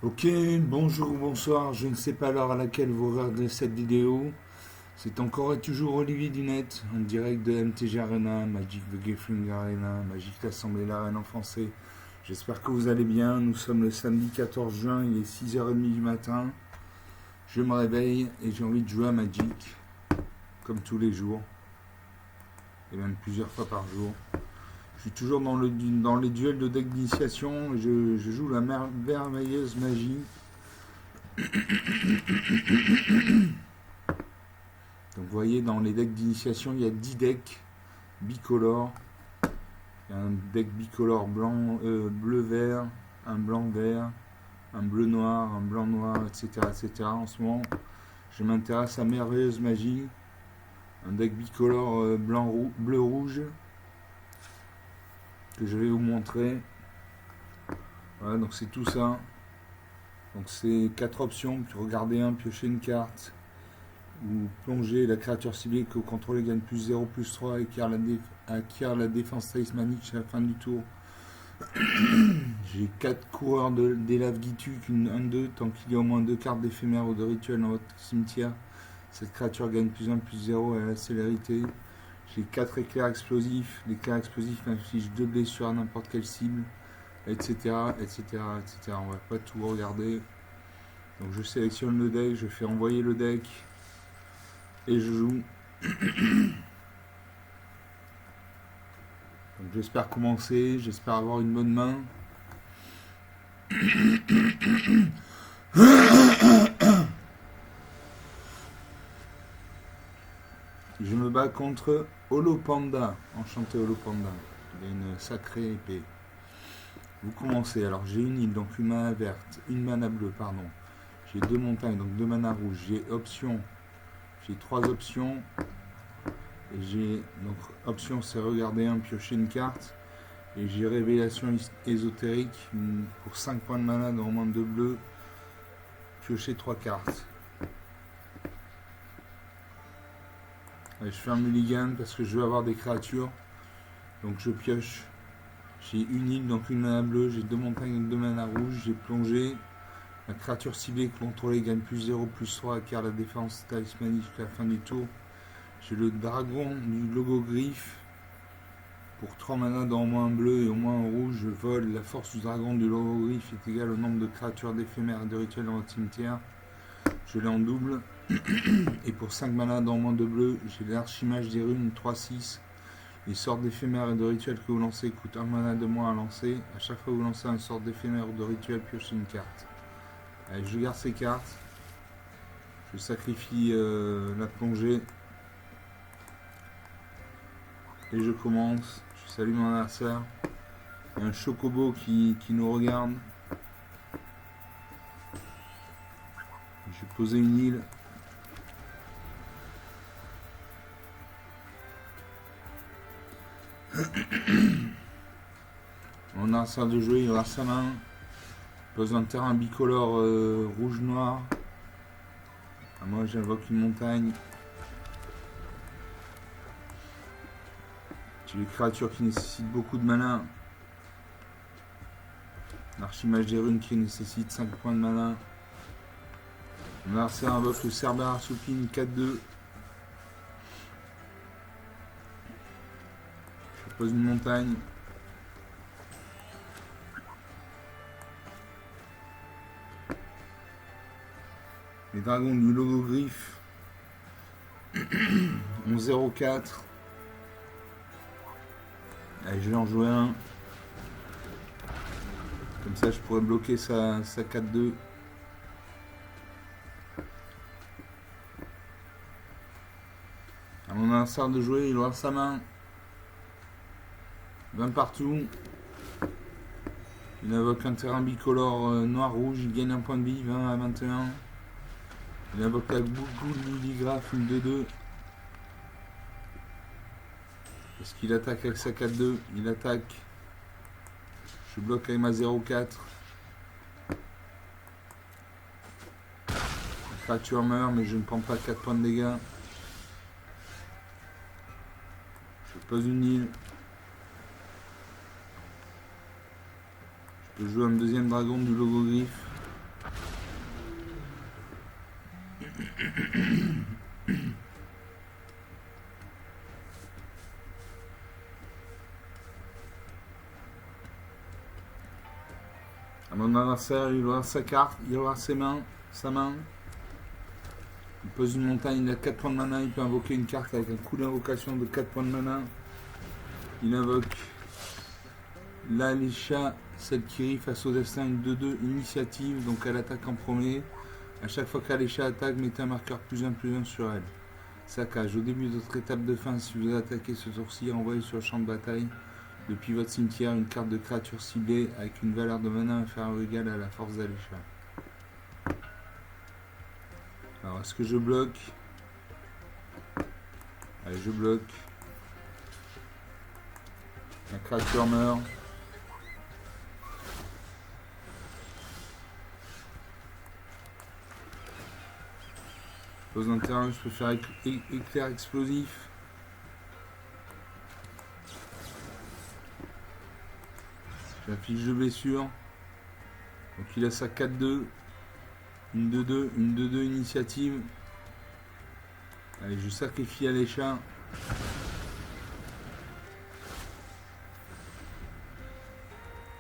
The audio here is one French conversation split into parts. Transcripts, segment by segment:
Ok, bonjour ou bonsoir, je ne sais pas l'heure à laquelle vous regardez cette vidéo. C'est encore et toujours Olivier Dinette, en direct de MTG Arena, Magic the Gathering Arena, Magic l'Assemblée l'Arène en français. J'espère que vous allez bien, nous sommes le samedi 14 juin, il est 6h30 du matin. Je me réveille et j'ai envie de jouer à Magic, comme tous les jours, et même plusieurs fois par jour. Je suis toujours dans les duels de deck d'initiation, je joue la merveilleuse magie. Donc vous voyez, dans les decks d'initiation, il y a 10 decks bicolores. Il y a un deck bicolore blanc, bleu-vert, un blanc-vert, un bleu-noir, un blanc-noir, etc., etc. En ce moment, je m'intéresse à Merveilleuse Magie, un deck bicolore bleu-rouge que je vais vous montrer. Voilà, donc c'est tout ça. Donc c'est 4 options, puis regarder un, piocher une carte, ou plonger la créature ciblée que vous contrôlez gagne plus 0, plus 3 et acquiert la défense talismanique à la fin du tour. J'ai 4 coureurs d'Elave Gituk, une 1-2, tant qu'il y a au moins 2 cartes d'éphémère ou de rituel dans votre cimetière. Cette créature gagne plus 1, plus 0 à la célérité. J'ai 4 éclairs explosifs. L'éclair explosif m'inflige 2 blessures à n'importe quelle cible, etc., etc., etc. On va pas tout regarder. Donc je sélectionne le deck, je fais envoyer le deck et je joue. Donc j'espère commencer, j'espère avoir une bonne main. Je me bats contre Holopanda. Enchanté Holopanda. Il a une sacrée épée. Vous commencez. Alors j'ai une île, donc une mana verte, une mana bleue, pardon. J'ai 2 montagnes, donc 2 mana rouges. J'ai option. J'ai 3 options. Et j'ai donc option, c'est regarder un, piocher une carte. Et j'ai révélation ésotérique pour 5 points de mana dans au moins 2 bleus. Piocher 3 cartes. Je fais un mulligan parce que je veux avoir des créatures. Donc je pioche. J'ai une île, donc une mana bleue. J'ai 2 montagnes et 2 mana rouges. J'ai plongé. La créature ciblée contrôlée gagne plus 0, plus 3, car la défense talismanique jusqu'à la fin du tour. J'ai le dragon du logo griffe. Pour 3 mana dans au moins un bleu et au moins un rouge, je vole. La force du dragon du logo griffe est égale au nombre de créatures d'éphémères et de rituels dans votre cimetière. Je l'ai en double. Et pour 5 mana dans au moins 2 bleus, j'ai l'archimage des runes 3-6. Les sorts d'éphémères et de rituels que vous lancez coûtent 1 mana de moins à lancer. À chaque fois que vous lancez un sort d'éphémère ou de rituel, piochez une carte. Allez, je garde ces cartes. Je sacrifie la plongée. Et je commence. Je salue mon adversaire. Il y a un chocobo qui nous regarde. Je vais poser une île. Mon adversaire de jouer, il aura sa main. Il pose un terrain bicolore rouge-noir. Moi j'invoque une montagne. J'ai des créatures qui nécessitent beaucoup de mana. L'archimage des runes qui nécessite 5 points de mana. Mon adversaire invoque le Cerbère Arsupine 4-2. Je pose une montagne. Les dragons du logo griffe ont 0-4. Allez, je vais en jouer un. Comme ça, je pourrais bloquer sa 4-2. À mon adversaire de jouer, il aura sa main. 20 partout. Il invoque un terrain bicolore noir-rouge. Il gagne un point de vie, 20 à 21. Il invoque la Gougou Lilligraphe, une 2-2. Est-ce qu'il attaque avec sa 4-2? Il attaque. Je bloque avec ma 0-4. La créature meurt, mais je ne prends pas 4 points de dégâts. Je pose une île. Je peux jouer un deuxième dragon du logo griffe. À mon adversaire, il aura sa carte, il aura sa main. Il pose une montagne, il a 4 points de mana, il peut invoquer une carte avec un coup d'invocation de 4 points de mana. Il invoque l'Alisha, celle qui rit face au destin, une 2-2 initiative, donc elle attaque en premier. À chaque fois qu'Alisha attaque, mettez un marqueur +1/+1 sur elle. Saccage. Au début de votre étape de fin, si vous attaquez ce tour-ci, envoyez sur le champ de bataille depuis votre cimetière une carte de créature ciblée avec une valeur de mana inférieure ou égale à la force d'Alisha. Alors, est-ce que je bloque? Allez, je bloque. La créature meurt. Pose d'un terrain, je peux faire éclair explosif. J'ai la fiche de blessure. Donc il a sa 4-2. Une 2-2, une 2-2 initiative. Allez, je sacrifie Alisha.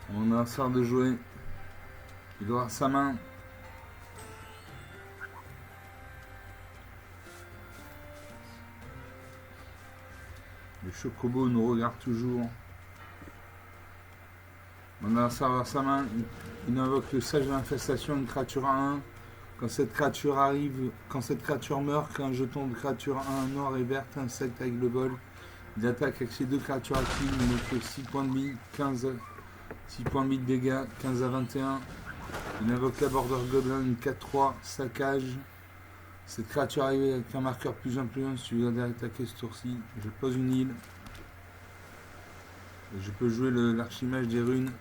Mon adversaire de jouer. Il aura sa main. Le chocobo nous regarde toujours. Mon adversaire aura sa main. Il invoque le sage de l'infestation, une créature à 1. Quand cette créature meurt, qu'un jeton de créature 1 noir et verte insecte avec le bol, il attaque avec ses deux créatures actives, il me fait 6 points de vie, 6 points de vie de dégâts, 15 à 21. Il invoque la Border Goblin, une 4-3, saccage. Cette créature arrive avec un marqueur +1/+1 si vous allez attaquer ce tour-ci. Je pose une île. Et je peux jouer l'archimage des runes.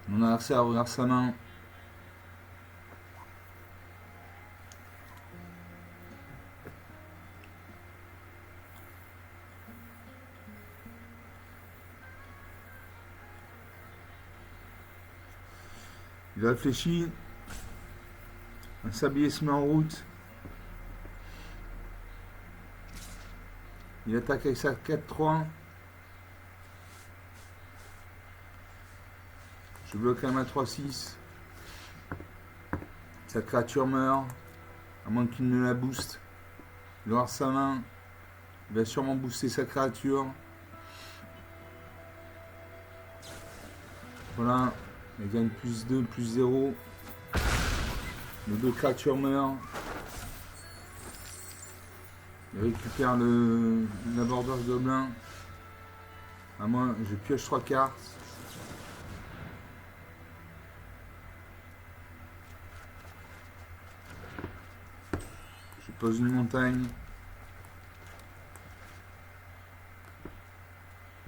Mon adversaire regarde sa main. Il réfléchit. Un sablier se met en route. Il attaque avec sa 4-3. Je bloque un ma 3-6. Sa créature meurt. À moins qu'il ne la booste. Il aura sa main. Il va sûrement booster sa créature. Voilà. Elle gagne +2, +0. Les deux créatures meurent. Il récupère la Border Goblin. À moi, je pioche 3 cartes. Je pose une montagne.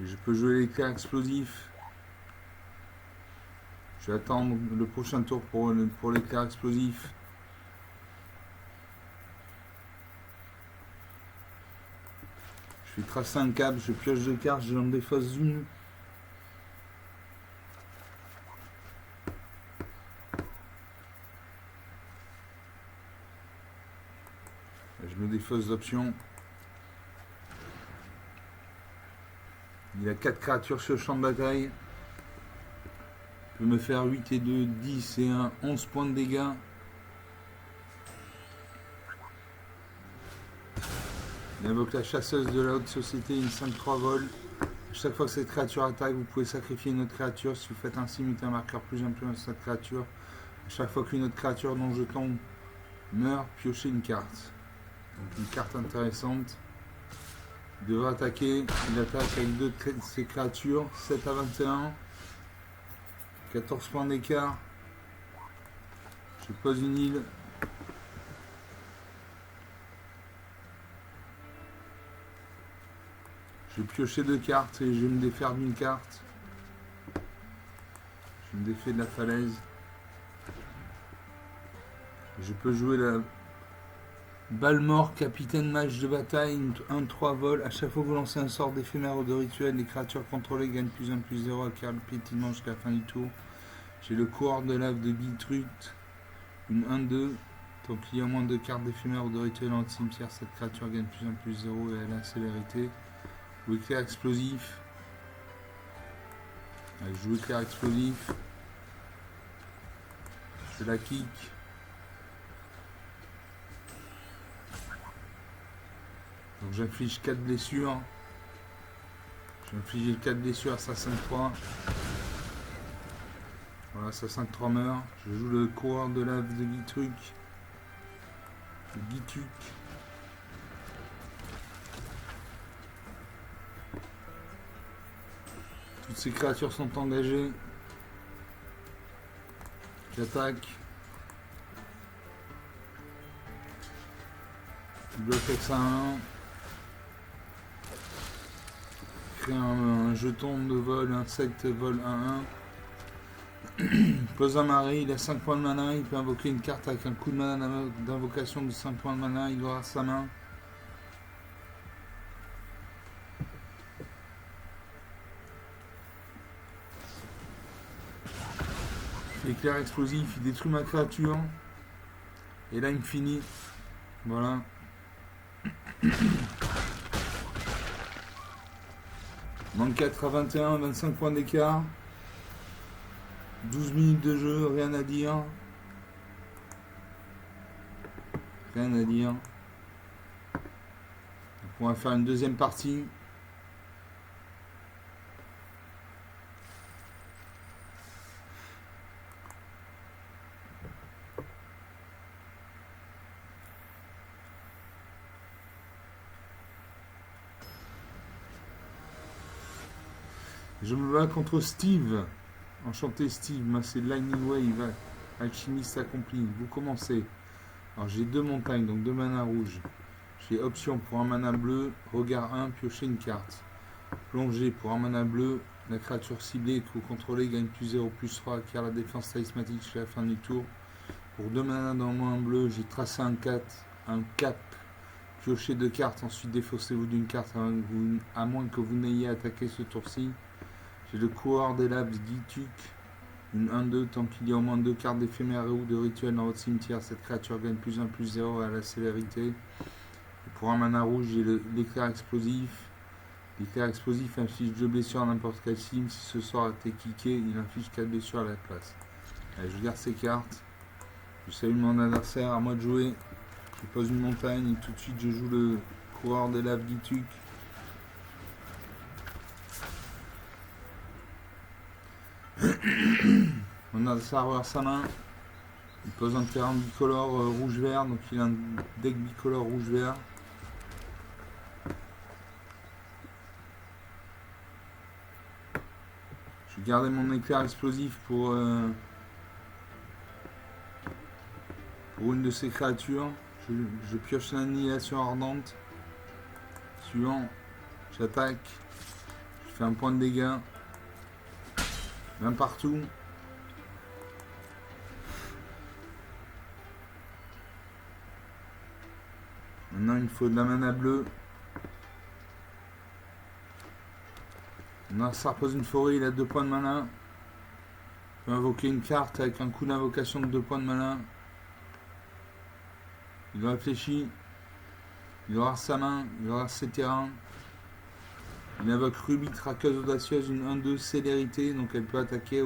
Et je peux jouer l'éclair explosif. Je vais attendre le prochain tour pour l'éclair explosif. Je vais tracer un câble, je pioche 2 cartes, j'en défausse une. Je me défausse d'option. Il a 4 créatures sur le champ de bataille. Il peut me faire 8 et 2, 10 et 1, 11 points de dégâts. Il invoque la chasseuse de la haute société, une 5-3 vol. Chaque fois que cette créature attaque, vous pouvez sacrifier une autre créature. Si vous faites ainsi, mettez un marqueur +1/+1 sur cette créature. Chaque fois qu'une autre créature dont je tombe meurt, piochez une carte. Donc une carte intéressante. Il devrait attaquer. Il attaque avec 2 de ses créatures. 7 à 21. 14 points d'écart. Je pose une île. Je vais piocher 2 cartes et je vais me défaire d'une carte. Je me défais de la falaise. Je peux jouer Balmort, capitaine mage de bataille, 1-3 vol. À chaque fois que vous lancez un sort d'éphémère ou de rituel, les créatures contrôlées gagnent +1/+0, acquièrent le pétinement jusqu'à la fin du tour. J'ai le coureur de lave de Beetrut, une 1-2. Donc il y a au moins 2 cartes d'éphémère ou de rituel dans le cimetière, cette créature gagne +1/+0 et elle a la célérité. Ou éclair explosif. Je joue éclair explosif. Je la kick. Donc j'inflige 4 blessures. J'ai infligé 4 blessures à sa 5-3. Voilà, sa 5-3 meurt. Je joue le coureur de lave de Gitruc. Gituc. Toutes ces créatures sont engagées. J'attaque. Bloc X à 1. Crée un jeton de vol, insecte vol 1-1. Pose un mari, il a 5 points de mana, il peut invoquer une carte avec un coup de mana d'invocation de 5 points de mana, il aura sa main. Éclair explosif, il détruit ma créature. Et là il me finit. Voilà. 24 à 21, 25 points d'écart. 12 minutes de jeu, rien à dire. Rien à dire. Donc on va faire une deuxième partie. Je me bats contre Steve. Enchanté Steve, moi c'est Lightning Wave, alchimiste accompli. Vous commencez. Alors j'ai 2 montagnes, donc 2 mana rouges. J'ai option pour un mana bleu, regard 1, piocher une carte. Plongée pour un mana bleu, la créature ciblée que vous contrôlez gagne +0/+3, acquiert la défense charismatique jusqu'à la fin du tour. Pour 2 mana dans le moins bleu, j'ai tracé un cap, pioché 2 cartes, ensuite défaussez-vous d'une carte à moins que vous n'ayez attaqué ce tour-ci. J'ai le coureur des labs Gituc, une 1-2, tant qu'il y a au moins 2 cartes d'éphémère ou de rituel dans votre cimetière, cette créature gagne +1/+0 à la célérité. Et pour un mana rouge, j'ai l'éclair explosif. L'éclair explosif inflige 2 blessures à n'importe quel sim. Si ce sort a été kické, il inflige 4 blessures à la place. Allez, je garde ces cartes. Je salue mon adversaire, à moi de jouer. Je pose une montagne et tout de suite je joue le coureur des laves Gituc. Mon adversaire a sa main. Il pose un terrain bicolore rouge-vert, donc il a un deck bicolore rouge-vert. Je vais garder mon éclair explosif pour une de ces créatures. Je pioche l'annihilation ardente. Suivant, j'attaque. Je fais un point de dégâts. Même partout. Maintenant, il faut de la mana bleue. Ça repose une forêt, il a 2 points de mana. Il peut invoquer une carte avec un coup d'invocation de 2 points de mana. Il réfléchit. Il aura sa main, il aura ses terrains. Il invoque Ruby, traqueuse audacieuse, une 1-2 célérité, donc elle peut attaquer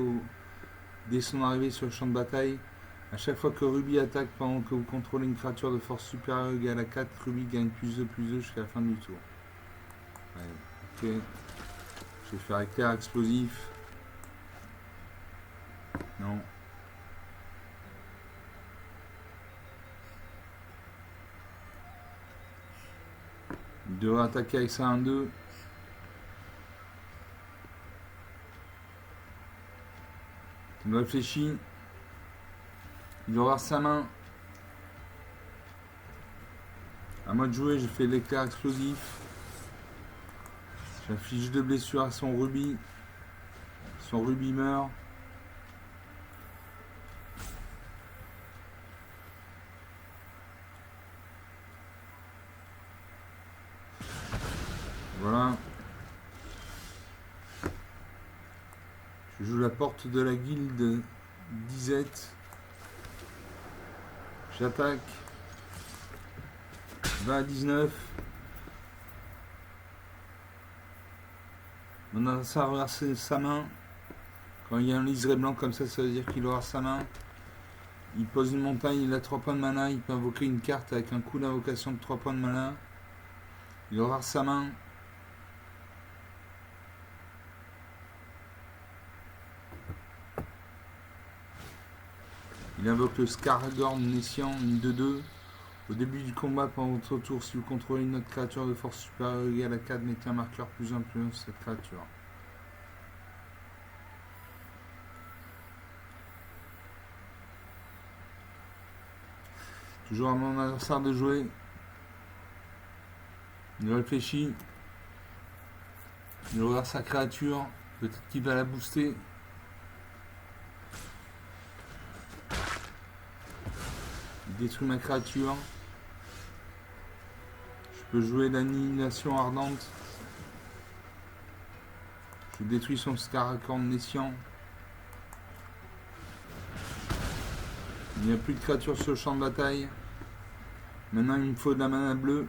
dès son arrivée sur le champ de bataille. A chaque fois que Ruby attaque pendant que vous contrôlez une créature de force supérieure égale à 4, Ruby gagne +2/+2 jusqu'à la fin du tour. Allez, ok. Je vais faire éclair explosif. Non. Il devrait attaquer avec ça 1-2. Il réfléchit. Il aura sa main. À moi de jouer, j'ai fait l'éclair explosif. J'inflige 2 blessures à son Ruby. Son Ruby meurt. Voilà. Je joue la porte de la guilde d'Izette. J'attaque. 20 à 19. Mon adversaire regarde sa main. Quand il y a un liseré blanc comme ça, ça veut dire qu'il aura sa main. Il pose une montagne, il a 3 points de mana. Il peut invoquer une carte avec un coup d'invocation de 3 points de mana. Il aura sa main. Il invoque le Skaragorn Nessian, une 2-2. Au début du combat, pendant votre tour, si vous contrôlez une autre créature de force supérieure ou égale à 4, mettez un marqueur plus 1 sur cette créature. Toujours à mon adversaire de jouer. Il réfléchit. Il regarde sa créature. Peut-être qu'il va la booster. Il détruit ma créature. Je peux jouer l'annihilation ardente. Je détruis son Skaragorn Nessian. Il n'y a plus de créatures sur le champ de bataille. Maintenant, il me faut de la mana bleue.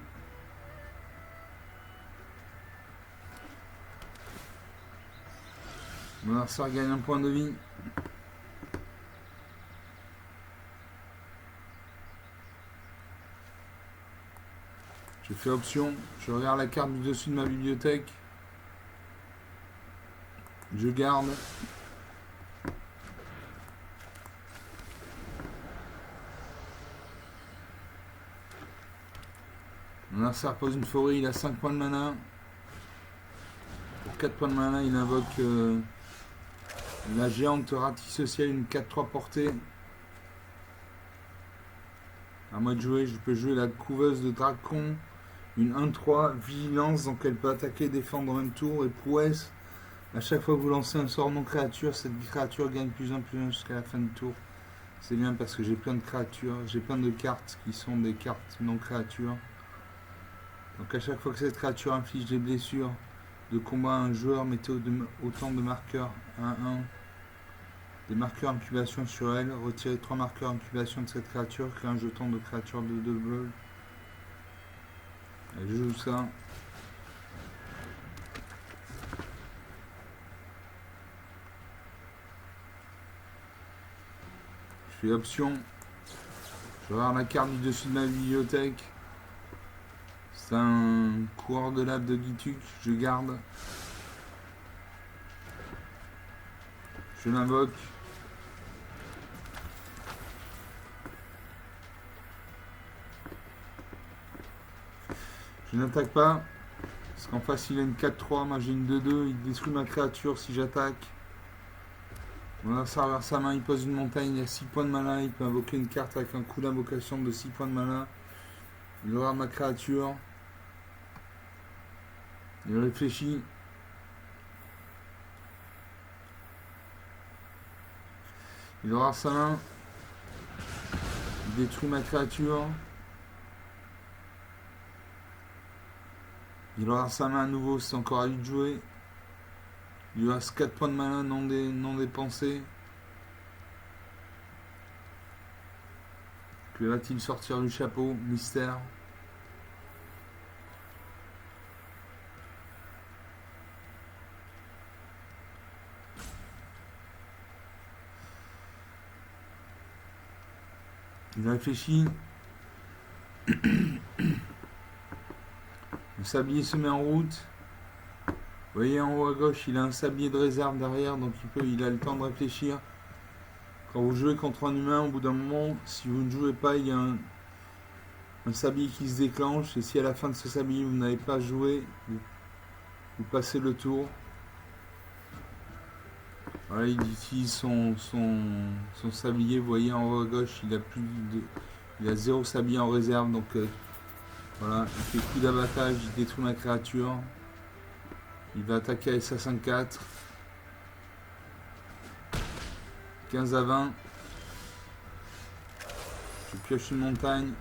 Mon adversaire gagne un point de vie. Je fais option. Je regarde la carte du dessus de ma bibliothèque. Je garde. Mon adversaire pose une forêt, il a 5 points de mana. Pour 4 points de mana, il invoque la géante ratisociale, une 4-3 portée. À moi de jouer, je peux jouer la couveuse de Dracon, une 1-3, vigilance, donc elle peut attaquer et défendre en même tour, et prouesse. À chaque fois que vous lancez un sort non créature, cette créature gagne plus 1 jusqu'à la fin du tour. C'est bien parce que j'ai plein de créatures, j'ai plein de cartes qui sont des cartes non créatures. Donc à chaque fois que cette créature inflige des blessures de combat à un joueur, mettez autant de marqueurs 1-1. Des marqueurs incubation sur elle. Retirez 3 marqueurs incubation de cette créature. Créez un jeton de créature de 2 bleus. Et je joue ça. Je fais option. Je regarde la carte du dessus de ma bibliothèque. C'est un coureur de lave de Gituk. Je garde. Je l'invoque. Je n'attaque pas. Parce qu'en face il a une 4-3. Moi j'ai une 2-2. Il détruit ma créature si j'attaque. Mon adversaire vers sa main, il pose une montagne. Il a 6 points de mana. Il peut invoquer une carte avec un coup d'invocation de 6 points de mana. Il regarde ma créature. Il réfléchit. Il aura sa main. Il détruit ma créature. Il aura sa main à nouveau, c'est encore à lui de jouer. Il lui reste 4 points de mana non dépensés. Que va-t-il sortir du chapeau? Mystère. Il réfléchit. Le sablier se met en route. Vous voyez en haut à gauche, il a un sablier de réserve derrière, donc il a le temps de réfléchir. Quand vous jouez contre un humain, au bout d'un moment, si vous ne jouez pas, il y a un sablier qui se déclenche. Et si à la fin de ce sablier, vous n'avez pas joué, vous passez le tour. Voilà, il utilise son sablier. Vous voyez en haut à gauche, il a 0 sablier en réserve. Donc voilà, il fait coup d'abattage, il détruit ma créature. Il va attaquer avec sa 5-4. 15 à 20. Je pioche une montagne.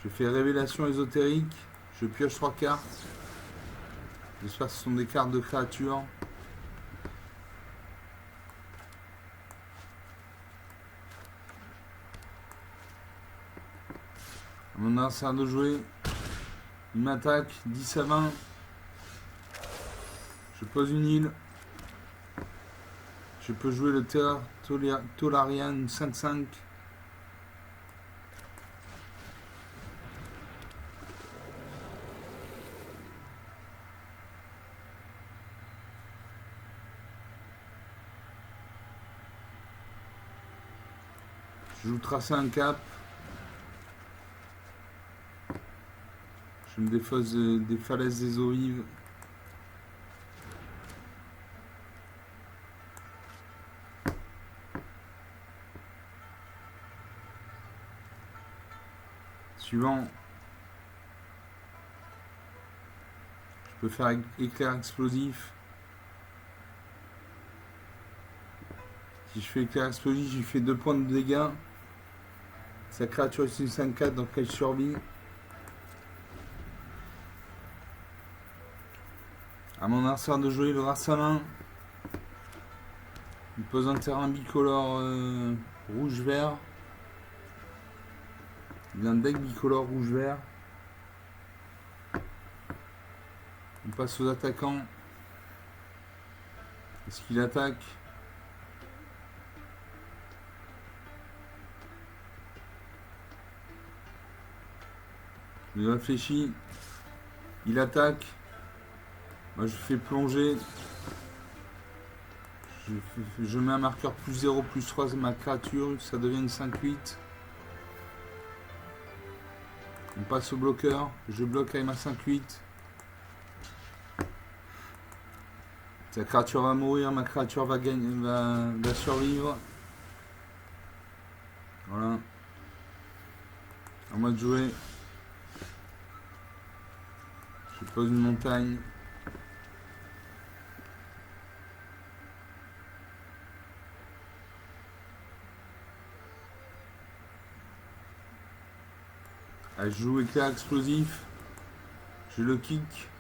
Je fais révélation ésotérique. Je pioche 3 cartes. J'espère que ce sont des cartes de créatures. À mon adversaire de jouer. Il m'attaque. 10 à 20. Je pose une île. Je peux jouer le Terra Tolarian 5-5. Je joue tracer un cap. Je me défausse des falaises des eaux vives. Suivant. Je peux faire éclair explosif. Si je fais éclair explosif, j'y fais 2 points de dégâts. Sa créature est une 5-4, donc elle survit. À mon adversaire de jouer le rat sa main. Il pose un terrain bicolore rouge-vert. Il a un deck bicolore rouge-vert. On passe aux attaquants. Est-ce qu'il attaque? Il réfléchit. Il attaque. Moi je fais plonger. Je mets un marqueur plus 0, plus 3 de ma créature. Ça devient une 5-8. On passe au bloqueur. Je bloque avec ma 5-8. Sa créature va mourir. Ma créature va survivre. Voilà. À moi de jouer. Je pose une montagne. Je joue éclair explosif. Je le kick.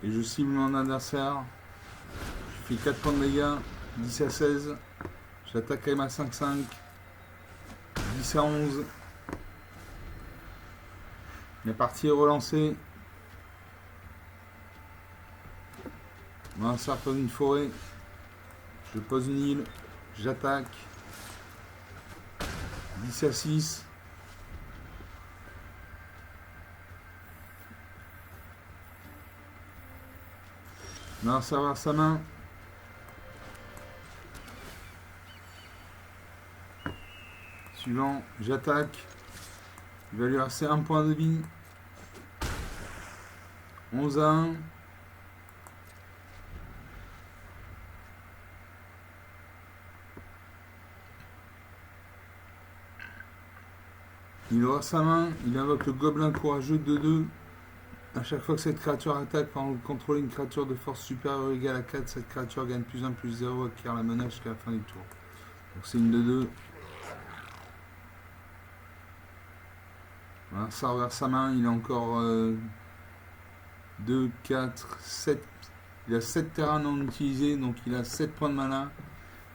Et je cible mon adversaire. Je fais 4 points de dégâts. 10 à 16. J'attaque avec ma 5-5. 10 à 11. La partie est relancée. Mon adversaire pose une forêt. Je pose une île. J'attaque. 10 à 6. Mon adversaire vers sa main. Suivant, j'attaque. Il va lui rester 1 point de vie. 11 à 1. Il aura sa main, il invoque le gobelin courageux 2-2. A chaque fois que cette créature attaque par contrôler une créature de force supérieure ou égale à 4, cette créature gagne plus 1 plus 0 et acquiert la menace jusqu'à la fin du tour. Donc c'est une 2-2. Voilà, ça reverse sa main, il a encore 2, 4, 7. Il a 7 terrains non utilisés, donc il a 7 points de mana.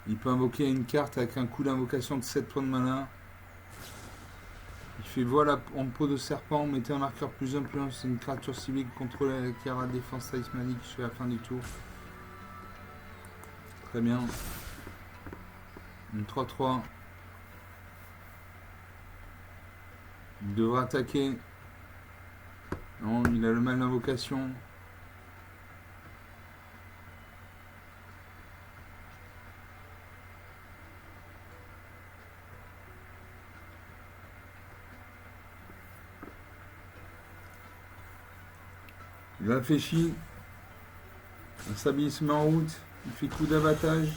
Il peut invoquer une carte avec un coût d'invocation de 7 points de mana. Il fait voilà en peau de serpent, mettez un marqueur plus 1 plus 1, c'est une créature civique contrôlée qui a la défense talismanique jusqu'à la fin du tour. Très bien. Une 3-3. Il devra attaquer. Non, il a le mal d'invocation. Il réfléchit. Un sablier se met en route. Il fait coup d'abattage.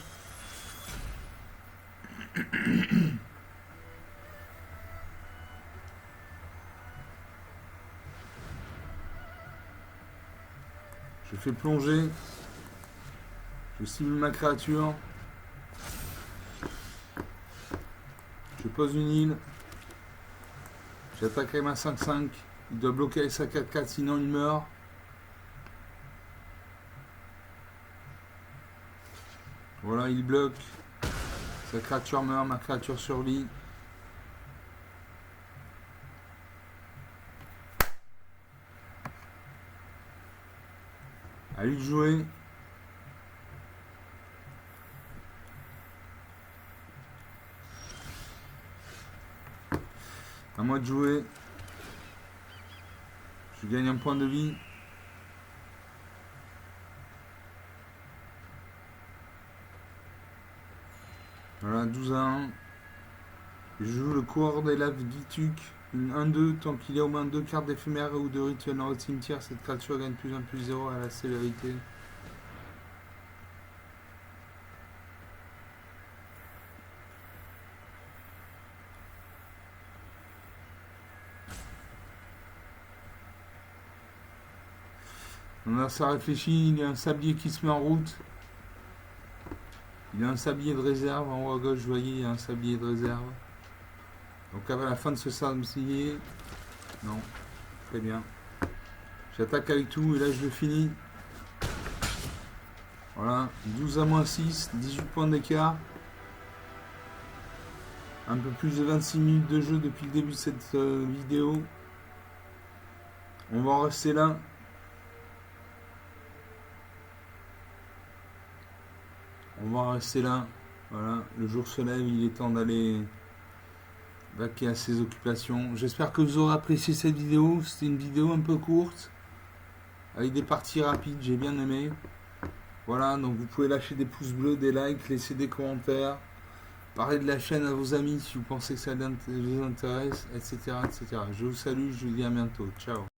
Je fais plonger. Je cible ma créature. Je pose une île. J'attaque avec ma 5-5. Il doit bloquer avec sa 4-4, sinon il meurt. Voilà, il bloque. Sa créature meurt, ma créature survit. À lui de jouer. À moi de jouer. Je gagne un point de vie. Voilà, 12 à 1. Je joue le coureur des laves Gituk. 1-2, tant qu'il y a au moins 2 cartes d'éphémère ou de rituel dans le cimetière, cette créature gagne +1/+0 à la sévérité. On a ça réfléchi, il y a un sablier qui se met en route. Il y a un sablier de réserve en haut à gauche, vous voyez, il y a un sablier de réserve. Donc à la fin de ce sablier, non, très bien. J'attaque avec tout et là je le finis. Voilà, 12 à -6, 18 points d'écart. Un peu plus de 26 minutes de jeu depuis le début de cette vidéo. On va en rester là. On va en rester là. Voilà, le jour se lève, il est temps d'aller vaquer à ses occupations. J'espère que vous aurez apprécié cette vidéo. C'était une vidéo un peu courte, avec des parties rapides, j'ai bien aimé. Voilà, donc vous pouvez lâcher des pouces bleus, des likes, laisser des commentaires, parler de la chaîne à vos amis si vous pensez que ça les intéresse, etc., etc. Je vous salue, je vous dis à bientôt. Ciao.